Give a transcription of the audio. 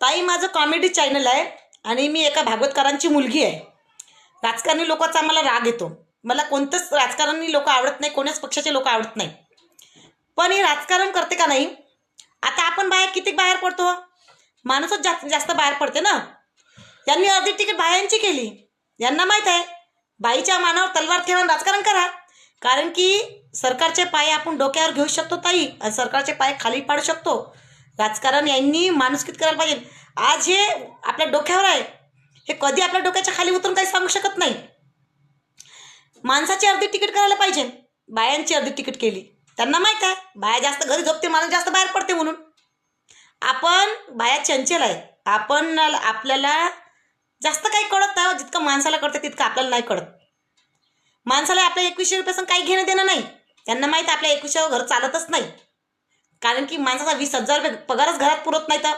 ताई, माझं comedy channel आहे आणि मी एका भागवतकरांची मुलगी आहे. राजकारणी लोकांचा मला राग येतो. मला कोणतंच राजकारणी लोक आवडत नाही, कोण्याच पक्षाचे लोक आवडत नाही. पण हे राजकारण करते का नाही? आता आपण बाहेर किती बाहेर पडतो, माणूसच जास्त बाहेर पडते ना. यांनी अर्धी तिकीट बायांची केली. यांना माहीत आहे बाईच्या मानावर तलवार ठेवून राजकारण करा, कारण की सरकारचे पाय आपण डोक्यावर घेऊ शकतो ताई, आणि सरकारचे पाय खाली पाडू शकतो. राजकारण यांनी माणुसकीत करायला पाहिजे. आज हे आपल्या डोक्यावर आहे, हे कधी आपल्या डोक्याच्या खाली उतरून काही सांगू शकत नाही. माणसाची अर्धी तिकीट करायला पाहिजे, बायांची अर्धी तिकीट केली. त्यांना माहीत आहे बाया जास्त घरी झोपते, माणूस जास्त बाहेर पडते म्हणून. आपण बाया चंचल आहे, आपल्याला जास्त काही कळत नाही. जितकं माणसाला कळतं तितकं आपल्याला नाही कळत. माणसाला आपल्या 2100 रुपयापासून काही घेणं देणं नाही. त्यांना माहीत आपल्या 2100 घर चालतच नाही, कारण की माणसाचा 20,000 रुपये पगारच घरात पुरत नाही तर